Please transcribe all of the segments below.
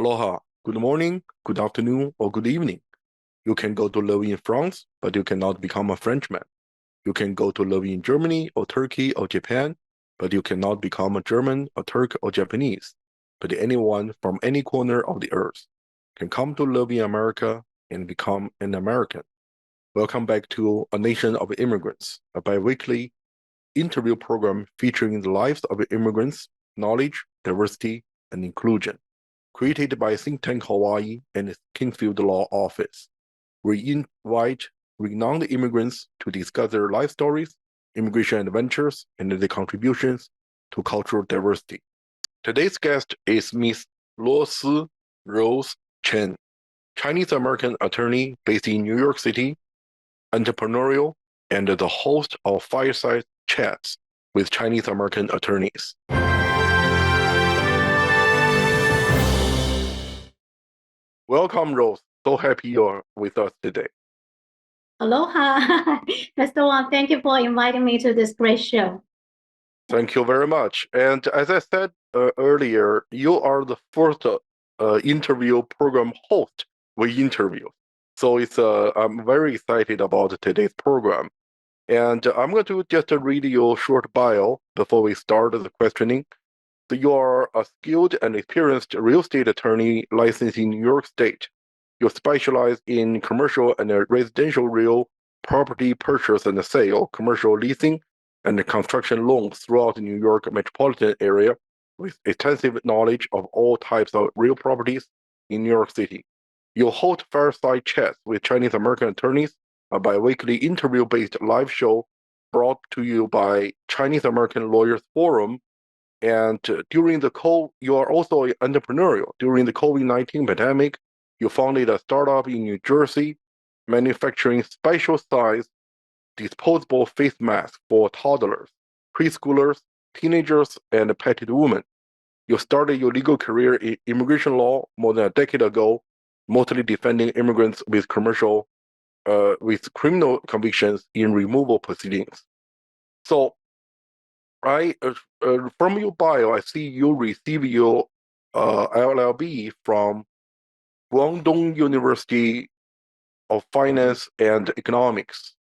Aloha, good morning, good afternoon, or good evening. You can go to live in France, but you cannot become a Frenchman. You can go to live in Germany or Turkey or Japan, but you cannot become a German, a Turk, or Japanese. But anyone from any corner of the earth can come to live in America and become an American. Welcome back to A Nation of Immigrants, a bi-weekly interview program featuring the lives of immigrants, knowledge, diversity, and inclusion. Created by ThinkTech Hawaii and its Kingsfield Law Office. We invite renowned immigrants to discuss their life stories, immigration adventures, and their contributions to cultural diversity. Today's guest is Ms. Luosi Rose Chen, Chinese-American attorney based in New York City, entrepreneurial, and the host of Fireside Chats with Chinese-American attorneys. Welcome, Rose. So happy you're with us today. Aloha, Mr. Wang. Thank you for inviting me to this great show. Thank you very much. And as I said earlier, you are the first interview program host we interview. So I'm very excited about today's program. And I'm going to just read your short bio before we start the questioning. So you are a skilled and experienced real estate attorney licensed in New York State. You specialize in commercial and residential real property purchase and sale, commercial leasing, and construction loans throughout the New York metropolitan area with extensive knowledge of all types of real properties in New York City. You host Fireside Chats with Chinese American attorneys, a bi-weekly interview-based live show brought to you by Chinese American Lawyers Forum. And you are also entrepreneurial. During the COVID-19 pandemic, you founded a startup in New Jersey, manufacturing special-sized disposable face masks for toddlers, preschoolers, teenagers, and pregnant women. You started your legal career in immigration law more than a decade ago, mostly defending immigrants with criminal convictions in removal proceedings. So, from your bio, I see you receive your LLB from Guangdong University of Finance and Economics,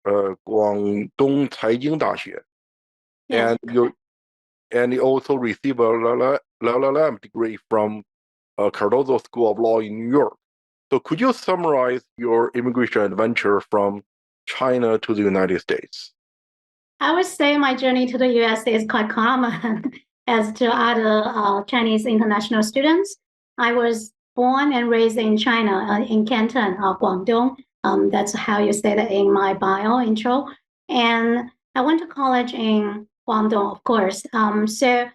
广东财经大学. Yes. And you also receive a LLM degree from Cardozo School of Law in New York. So could you summarize your immigration adventure from China to the United States? I would say my journey to the US is quite common as to other Chinese international students. I was born and raised in China, in Canton, Guangdong. That's how you say that in my bio intro. And I went to college in Guangdong, of course. So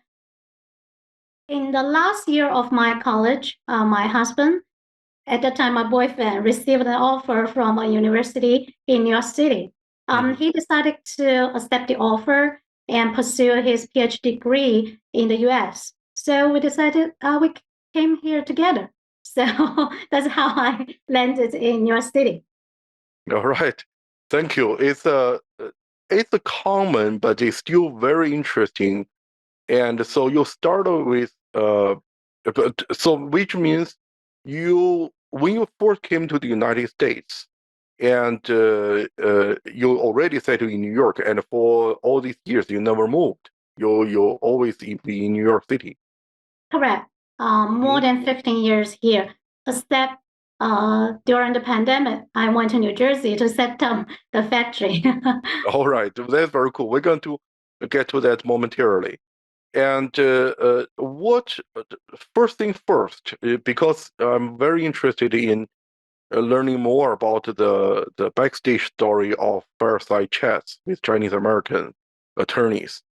in the last year of my college, my husband, at that time, my boyfriend, received an offer from a university in New York City. He decided to accept the offer and pursue his PhD degree in the US. So we decided we came here together. So that's how I landed in New York City. All right. Thank you. It's a common, but it's still very interesting. And so you started with which means when you first came to the United States, and you already settled in New York, and for all these years you never moved. You always be in New York City. Correct. More than 15 years here, except during the pandemic, I went to New Jersey to set up the factory. All right, that's very cool. We're going to get to that momentarily. And first thing first, because I'm very interested in learning more about the backstage story of Fireside Chats with Chinese American attorneys.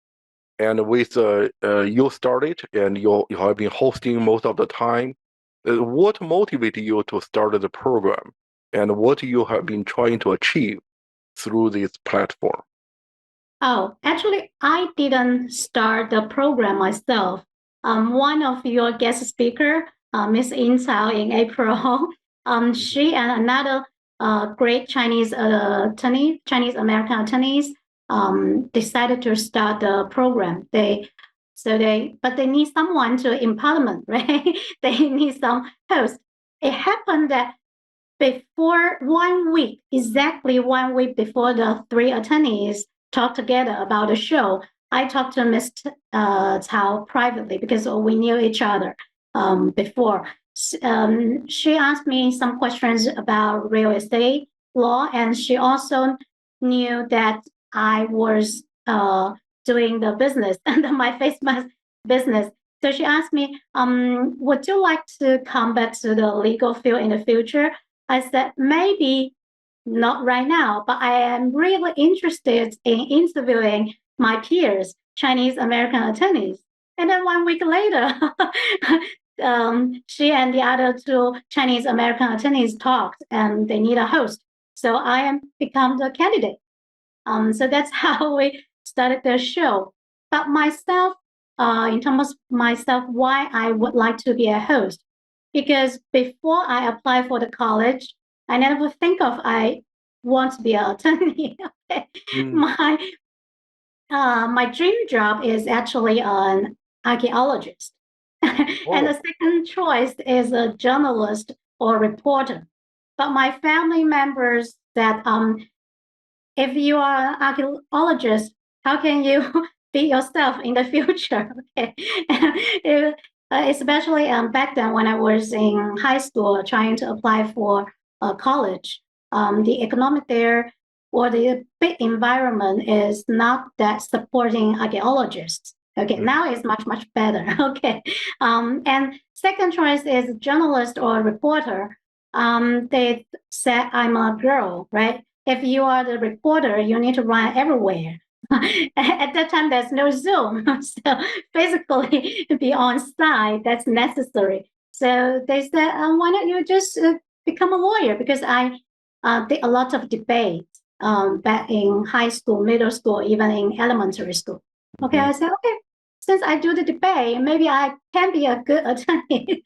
And with you started, and you have been hosting most of the time. What motivated you to start the program, and what you have been trying to achieve through this platform? Oh, actually, I didn't start the program myself. One of your guest speaker, Miss In Cao in April, she and another great Chinese Chinese American attorneys, decided to start the program. They But they need someone to in parliament, right? They need some host. It happened that before 1 week, exactly 1 week before the three attorneys talked together about the show, I talked to Ms. Cao privately because we knew each other before. She asked me some questions about real estate law, and she also knew that I was doing the business under my face mask business. So she asked me, would you like to come back to the legal field in the future? I said, maybe not right now, but I am really interested in interviewing my peers, Chinese American attorneys. And then 1 week later, she and the other two Chinese American attorneys talked and they need a host. So I am become the candidate. So that's how we started the show. But myself, in terms of myself, why I would like to be a host, because before I apply for the college, I never think of I want to be an attorney. My my dream job is actually an archaeologist, and the second choice is a journalist or reporter. But my family members said, if you are an archaeologist, how can you be yourself in the future? Okay. Especially back then when I was in high school trying to apply for college, the economic there or the big environment is not that supporting archaeologists. Okay, now it's much, much better. Okay. And second choice is journalist or reporter. They said I'm a girl, right? If you are the reporter, you need to run everywhere. At that time, there's no Zoom. So physically be on site, that's necessary. So they said, why don't you just become a lawyer? Because I did a lot of debate back in high school, middle school, even in elementary school. Okay, I said, okay, since I do the debate, maybe I can be a good attorney.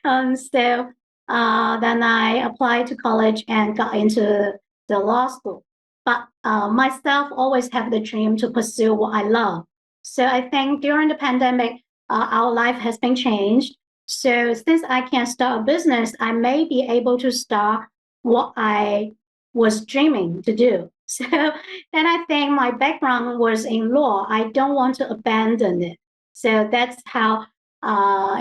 So then I applied to college and got into the law school. But myself always have the dream to pursue what I love. So I think during the pandemic, our life has been changed. So since I can start a business, I may be able to start what I was dreaming to do. So then I think my background was in law. I don't want to abandon it. So that's how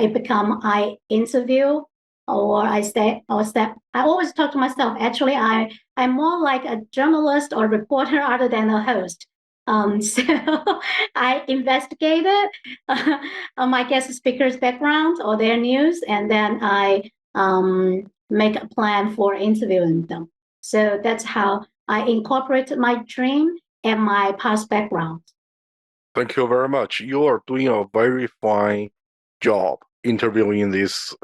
it become I interview or I say or step. I always talk to myself. Actually, I'm more like a journalist or reporter other than a host. So I investigated my guest speakers' background or their news, and then I make a plan for interviewing them. So that's how I incorporated my dream and my past background. Thank you very much. You are doing a very fine job interviewing these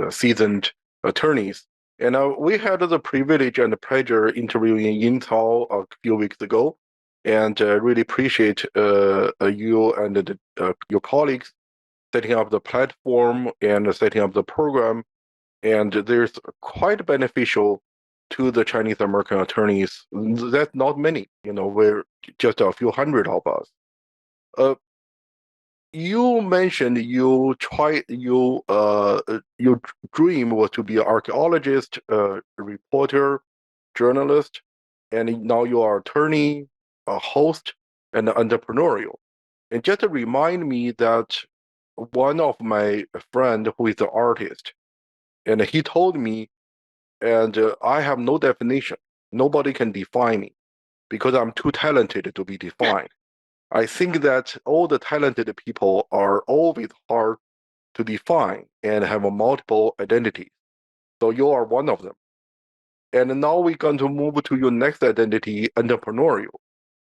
seasoned attorneys. And we had the privilege and the pleasure interviewing Yin Cao a few weeks ago, and really appreciate you and your colleagues setting up the platform and setting up the program. And there's quite beneficial to the Chinese American attorneys. That's not many, we're just a few hundred of us. You mentioned your dream was to be an archaeologist, reporter, journalist, and now you are attorney, a host, and entrepreneurial. And just to remind me that one of my friend who is an artist, and he told me, and I have no definition. Nobody can define me because I'm too talented to be defined. I think that all the talented people are always hard to define and have a multiple identities. So you are one of them. And now we're going to move to your next identity, entrepreneurial.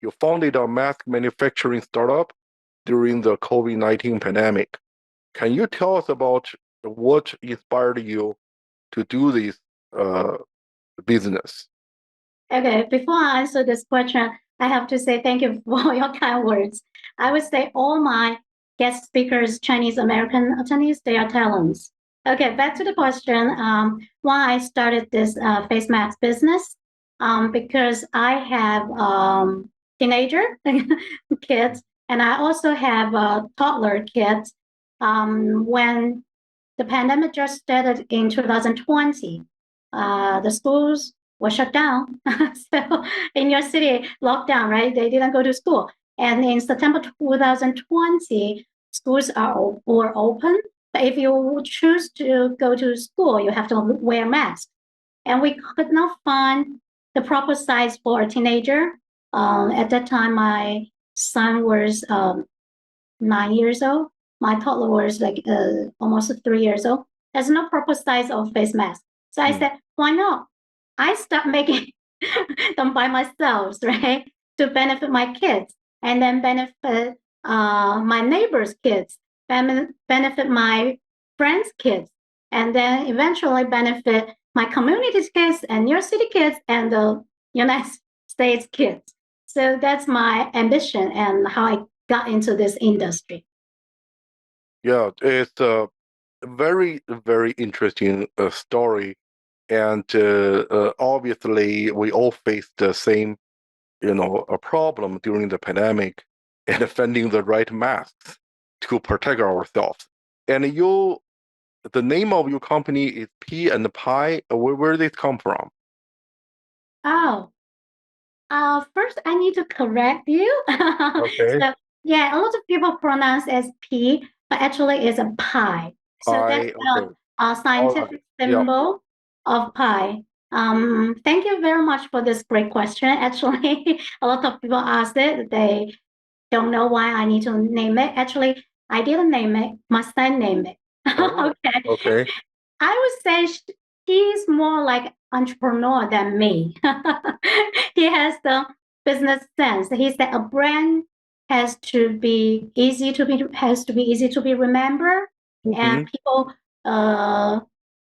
You founded a mask manufacturing startup during the COVID-19 pandemic. Can you tell us about what inspired you to do this business? Okay, before I answer this question, I have to say thank you for your kind words. I would say all my guest speakers, Chinese American attorneys, they are talents. Okay, back to the question. Why I started this face mask business? Because I have teenager kids, And I also have toddler kids. When the pandemic just started in 2020, the schools were shut down. So in your city, lockdown, right? They didn't go to school. And in September 2020, schools were open. But if you choose to go to school, you have to wear masks. And we could not find the proper size for a teenager. At that time, my son was 9 years old. My toddler was like almost 3 years old. There's no proper size of face mask. So I said, why not? I start making them by myself, right? To benefit my kids and then benefit my neighbors' kids, benefit my friends' kids, and then eventually benefit my community's kids and your city kids and the United States kids. So that's my ambition and how I got into this industry. Yeah, it's a very, very interesting story. And obviously, we all faced the same, a problem during the pandemic and finding the right masks to protect ourselves. And the name of your company is P and Pie. Where did this come from? Oh, first I need to correct you. Okay. So yeah, a lot of people pronounce as P, but actually it's a pie. So that's Pie. Okay. a All right. scientific Yeah. symbol of pie. Thank you very much for this great question. Actually, a lot of people ask it. They don't know why I need to name it. Actually, I didn't name it. My son named it. Oh, Okay. okay. I would say he's more like entrepreneur than me. He has the business sense. He said a brand has to be easy to be remembered, and people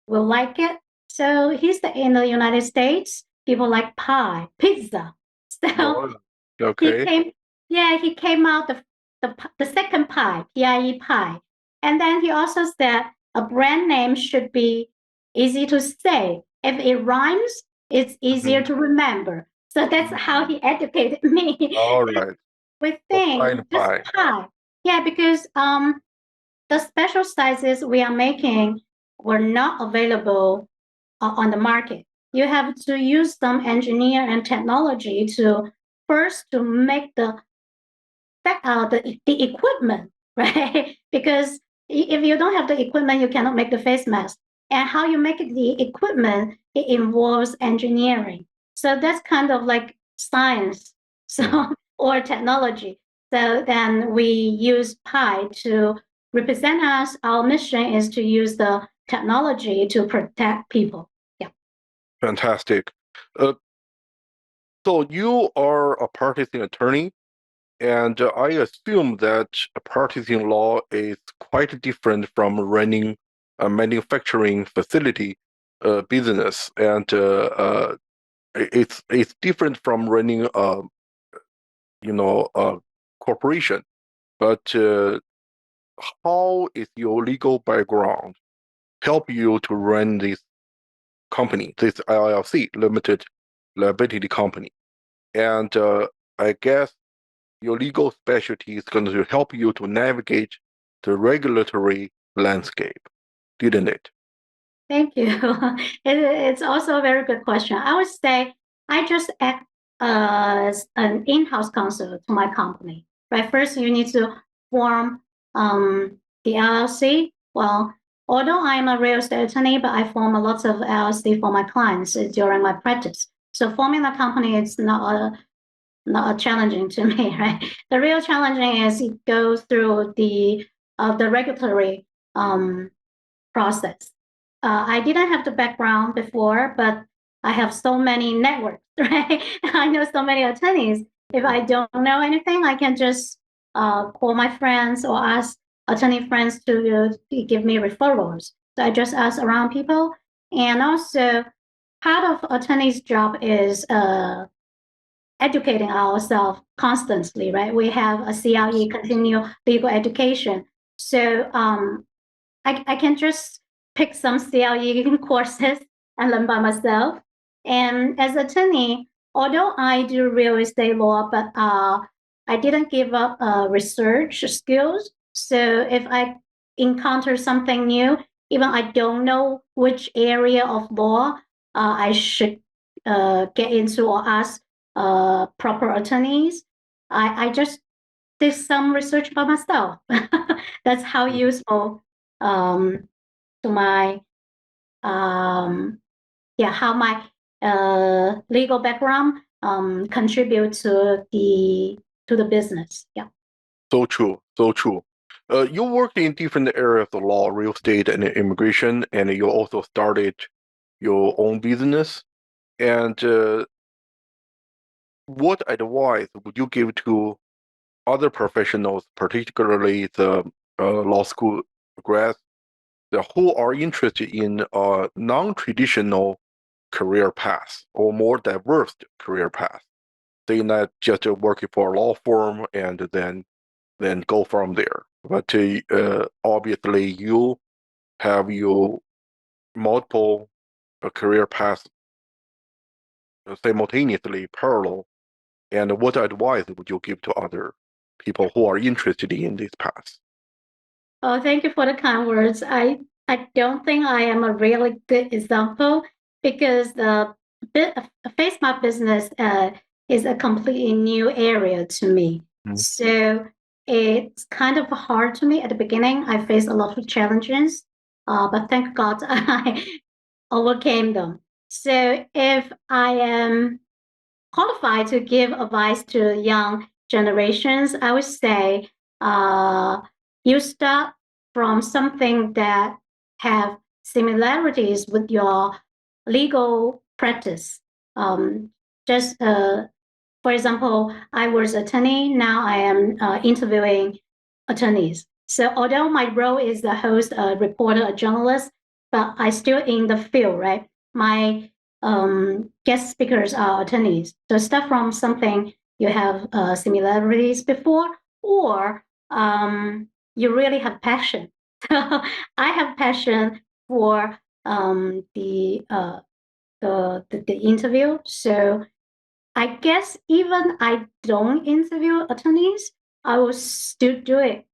will like it. So in the United States, people like pie, pizza. So Oh, he okay. came out the second pie, PIE pie. And then he also said a brand name should be easy to say. If it rhymes, it's easier to remember. So that's how he educated me. All right. We So pie think and this pie. pie. Yeah, because the special sizes we are making were not available on the market. You have to use some engineer and technology to first to make the equipment, right? Because if you don't have the equipment, you cannot make the face mask. And how you make the equipment, it involves engineering. So that's kind of like science, so or technology. So then we use Pi to represent us. Our mission is to use the technology to protect people. Yeah. Fantastic. So you are a practicing attorney, and I assume that a practicing law is quite different from running a manufacturing facility business, and it's different from running a corporation. But how is your legal background help you to run this company, this LLC, limited liability company? And I guess your legal specialty is going to help you to navigate the regulatory landscape, didn't it? Thank you. It's also a very good question. I would say I just act as an in-house counsel to my company. Right. First, you need to form the LLC. Well, although I'm a real estate attorney, but I form a lot of LLC for my clients during my practice. So forming a company is not challenging to me, right? The real challenging is it goes through the regulatory process. I didn't have the background before, but I have so many networks, right? I know so many attorneys. If I don't know anything, I can just call my friends or ask attorney friends to give me referrals. So I just ask around people. And also, part of attorney's job is educating ourselves constantly, right? We have a CLE, continue legal education. So I can just pick some CLE courses and learn by myself. And as attorney, although I do real estate law, but I didn't give up research skills. So if I encounter something new, even I don't know which area of law I should get into or ask proper attorneys, I just did some research by myself. That's how useful to my how my legal background contribute to the business. Yeah. So true, so true. You worked in different areas of law, real estate, and immigration, and you also started your own business. And what advice would you give to other professionals, particularly the law school grads, who are interested in a non-traditional career path or more diverse career path? They not just working for a law firm and then go from there. But obviously, you have your multiple career paths simultaneously parallel. And what advice would you give to other people who are interested in this path? Oh, thank you for the kind words. I don't think I am a really good example because the face mask business is a completely new area to me. Mm. So it's kind of hard to me at the beginning. I faced a lot of challenges, but thank God I overcame them. So if I am qualified to give advice to young generations, I would say you start from something that have similarities with your legal practice. Just for example, I was attorney. Now I am interviewing attorneys. So although my role is the host, a reporter, a journalist, but I still in the field, right? My guest speakers are attorneys. So start from something you have similarities before, or you really have passion. I have passion for the interview. So I guess even I don't interview attorneys, I will still do it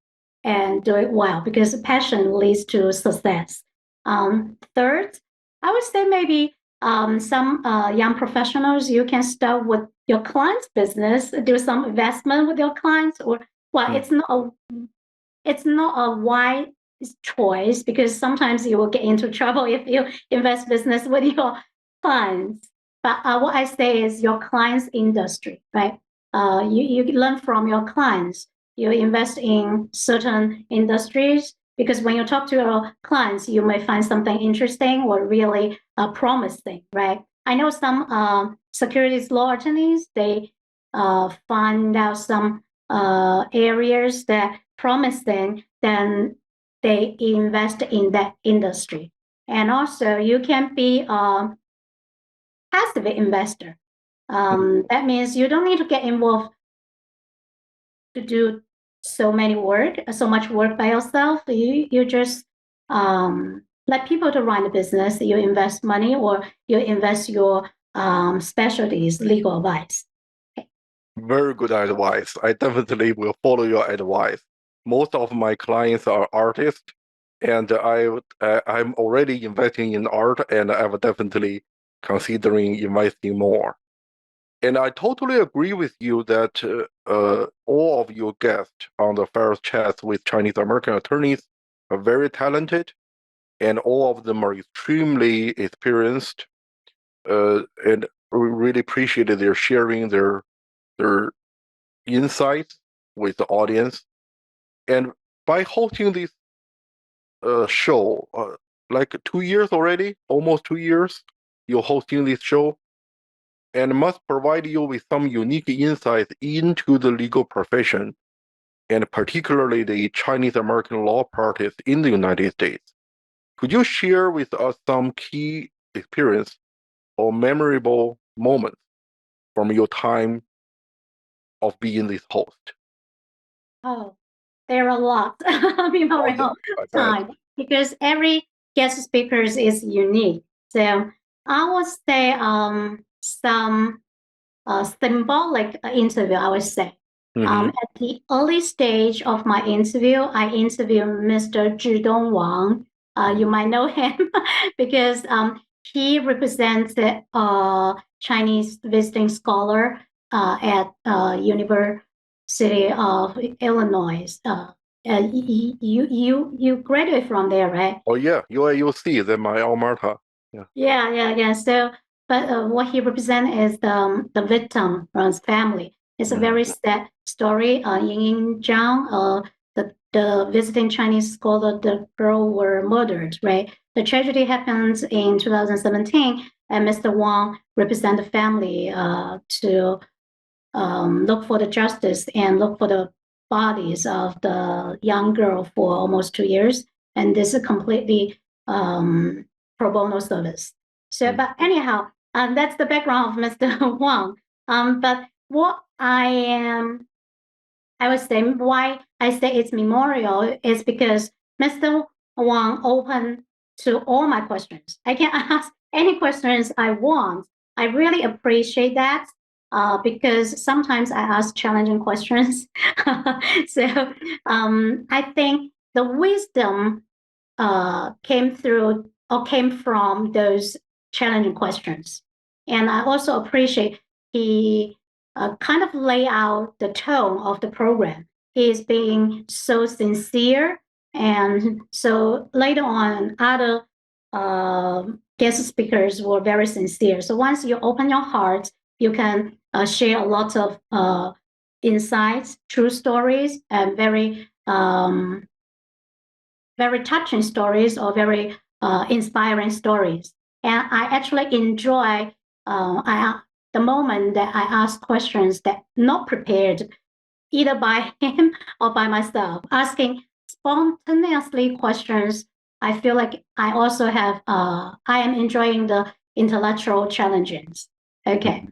and do it well because passion leads to success. Third, I would say maybe some young professionals, you can start with your client's business, do some investment with your clients, or well, it's not a wise choice because sometimes you will get into trouble if you invest business with your clients. But what I say is your client's industry, right? You learn from your clients. You invest in certain industries because when you talk to your clients, you may find something interesting or really promising, right? I know some securities law attorneys, they find out some areas that promising, then they invest in that industry. And also, you can be a passive investor. That means you don't need to get involved to do so much work by yourself. You just let people to run the business. You invest money or you invest your specialties, legal advice. Very good advice. I definitely will follow your advice. Most of my clients are artists, and I'm already investing in art, and I'm definitely considering investing more. And I totally agree with you that all of your guests on the first chat with Chinese American attorneys are very talented, and all of them are extremely experienced. And we really appreciated their sharing their insights with the audience. And by hosting this show, like 2 years already, almost 2 years, you're hosting this show, and must provide you with some unique insights into the legal profession, and particularly the Chinese American law practice in the United States. Could you share with us some key experience or memorable moments from your time of being this host? Oh, there are a lot memorable time because every guest speaker is unique. So I would say some symbolic interview. I would say At the early stage of my interview, I interviewed Mr. Zhidong Wang. You might know him because he represents the Chinese visiting scholar at University of Illinois. You graduate from there, right? Oh yeah, UIUC, then my alma mater. Yeah. So, but what he represents is the victim from his family. It's a very sad story. Ying Zhang, the visiting Chinese scholar, the girl were murdered, right? The tragedy happens in 2017, and Mr. Wang represent the family to look for the justice and look for the bodies of the young girl for almost 2 years. And this is completely pro bono service. So, but anyhow, that's the background of Mr. Wang. But what I would say why I say it's memorial is because Mr. Wang opened to all my questions. I can ask any questions I want. I really appreciate that because sometimes I ask challenging questions. So I think the wisdom came through or came from those challenging questions. And I also appreciate he kind of lay out the tone of the program. He is being so sincere. And so later on, other guest speakers were very sincere. So once you open your heart, you can share a lot of insights, true stories, and very touching stories or very inspiring stories. And I actually enjoy the moment that I ask questions that not prepared either by him or by myself, asking spontaneously questions. I feel like I also have, I am enjoying the intellectual challenges. Okay.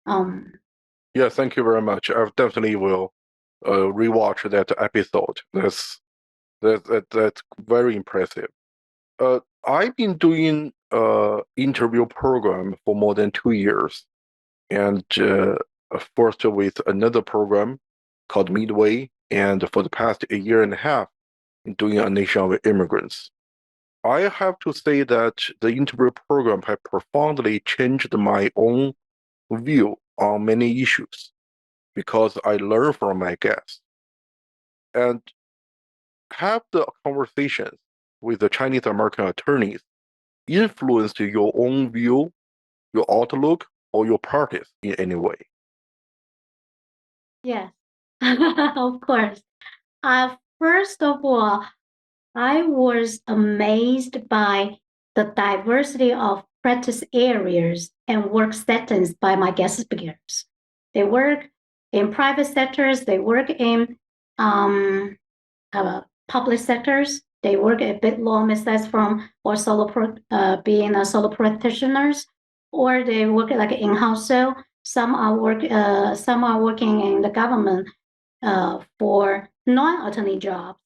Yeah, thank you very much. I definitely will rewatch that episode. That's very impressive. I've been doing interview program for more than 2 years, and first with another program called Midway, and for the past a year and a half, doing a nation of immigrants. I have to say that the interview program has profoundly changed my own view on many issues because I learn from my guests and have the conversations with the Chinese American attorneys influenced your own view, your outlook, or your practice in any way? Yes, of course. First of all, I was amazed by the diversity of practice areas and work settings by my guest speakers. They work in private sectors, they work in public sectors, they work a bit law midsize firm or being a solo practitioners, or they work like in-house. So some are working in the government for non-attorney jobs.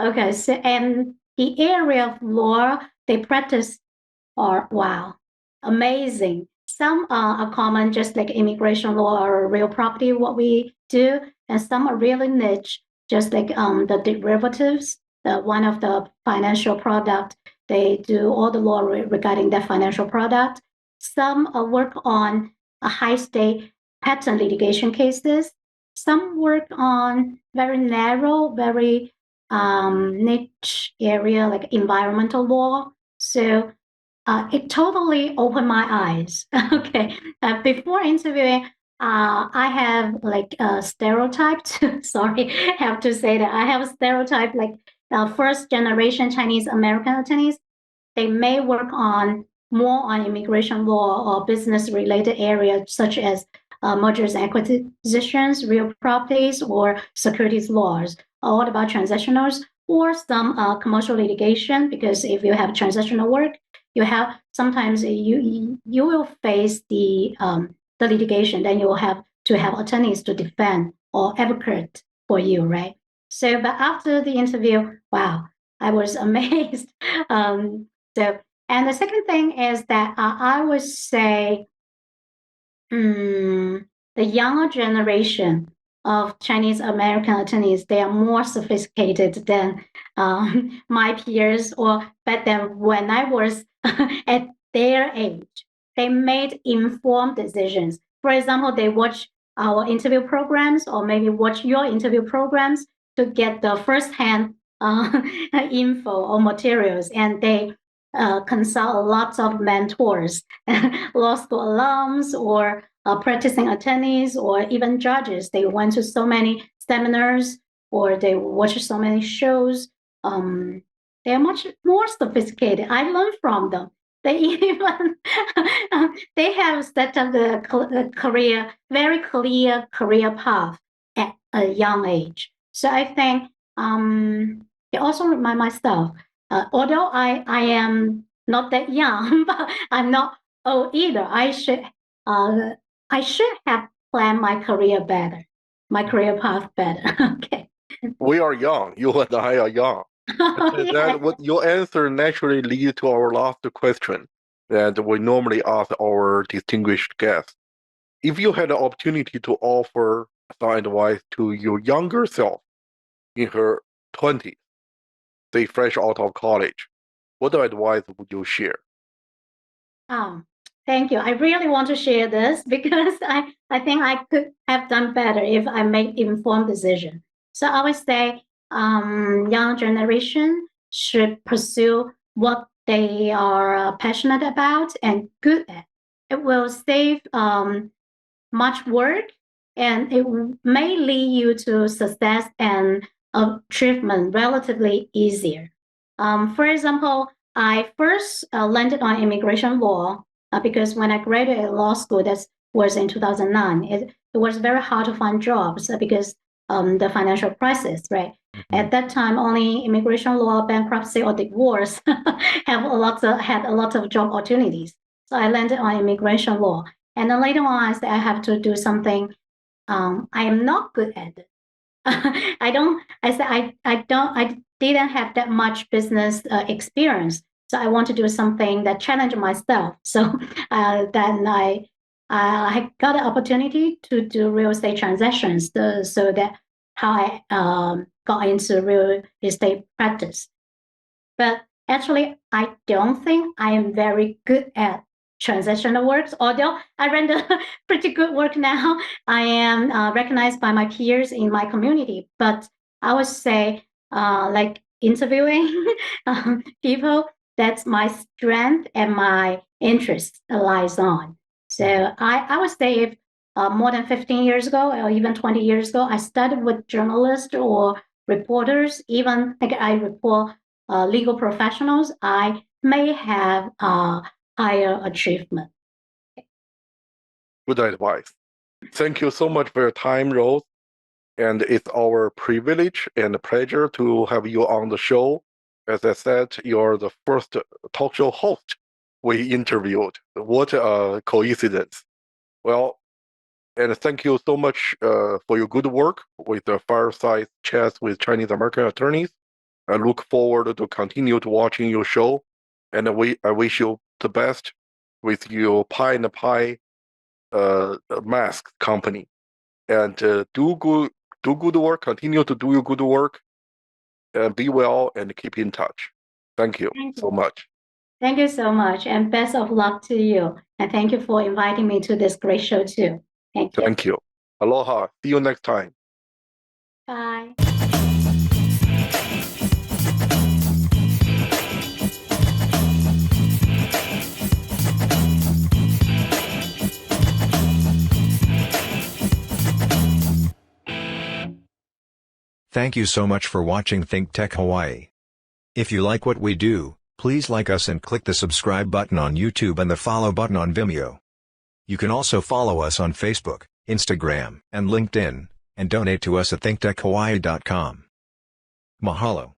Okay, so and the area of law they practice are wow, amazing. Some are common, just like immigration law or real property, what we do, and some are really niche, just like the derivatives, one of the financial product. They do all the law regarding that financial product. Some work on a high stake patent litigation cases. Some work on very narrow, very niche area like environmental law. So it totally opened my eyes. Okay. Before interviewing, I have like a stereotype. Sorry, I have to say that I have a stereotype like first generation Chinese American attorneys. They may work on more on immigration law or business related areas such as mergers and acquisitions, real properties, or securities laws. What about transactionals or some commercial litigation? Because if you have transactional work, you have sometimes you will face the litigation. Then you will have to have attorneys to defend or advocate for you, right? So, but after the interview, wow, I was amazed. So, and the second thing is that I would say the younger generation of Chinese American attorneys, they are more sophisticated than my peers, or back then when I was at their age. They made informed decisions. For example, they watch our interview programs or maybe watch your interview programs to get the firsthand info or materials, and they consult lots of mentors, law school alums or practicing attorneys or even judges. They went to so many seminars or they watch so many shows. They are much more sophisticated. I learned from them. They even they have set up the career, very clear career path at a young age. So I think it also remind myself, although I am not that young, but I'm not old either. I should have planned my career better, my career path better. Okay. We are young. You and I are young. That what your answer naturally leads to our last question that we normally ask our distinguished guests. If you had the opportunity to offer some advice to your younger self in her 20s, say fresh out of college, what advice would you share? Thank you. I really want to share this because I think I could have done better if I made informed decision. So I would say young generation should pursue what they are passionate about and good at. It will save much work, and it may lead you to success and achievement relatively easier. For example, I first landed on immigration law because when I graduated law school, that was in 2009. It was very hard to find jobs because the financial crisis, right? Mm-hmm. At that time, only immigration law, bankruptcy, or divorce had a lot of job opportunities. So I landed on immigration law, and then later on, I said I have to do something I am not good at it. I didn't have that much business experience. So I want to do something that challenge myself. So then I got the opportunity to do real estate transactions. So that how I got into real estate practice. But actually, I don't think I am very good at transactional works, although I render pretty good work now. I am recognized by my peers in my community, but I would say like interviewing people, that's my strength and my interest lies on. So I would say if more than 15 years ago or even 20 years ago, I started with journalists or reporters, even like I report legal professionals, I may have higher achievement. Good advice. Thank you so much for your time, Rose. And it's our privilege and pleasure to have you on the show. As I said, you're the first talk show host we interviewed. What a coincidence. Well, and thank you so much for your good work with the fireside chats with Chinese American attorneys. I look forward to continue to watching your show, and I wish you the best with your Pie and Pie mask company. And do good work. Continue to do your good work, and be well, and keep in touch. Thank you so much. Thank you so much, and best of luck to you. And thank you for inviting me to this great show too. Thank you. Thank you. Aloha. See you next time. Bye. Thank you so much for watching ThinkTech Hawaii. If you like what we do, please like us and click the subscribe button on YouTube and the follow button on Vimeo. You can also follow us on Facebook, Instagram, and LinkedIn, and donate to us at thinktechhawaii.com. Mahalo.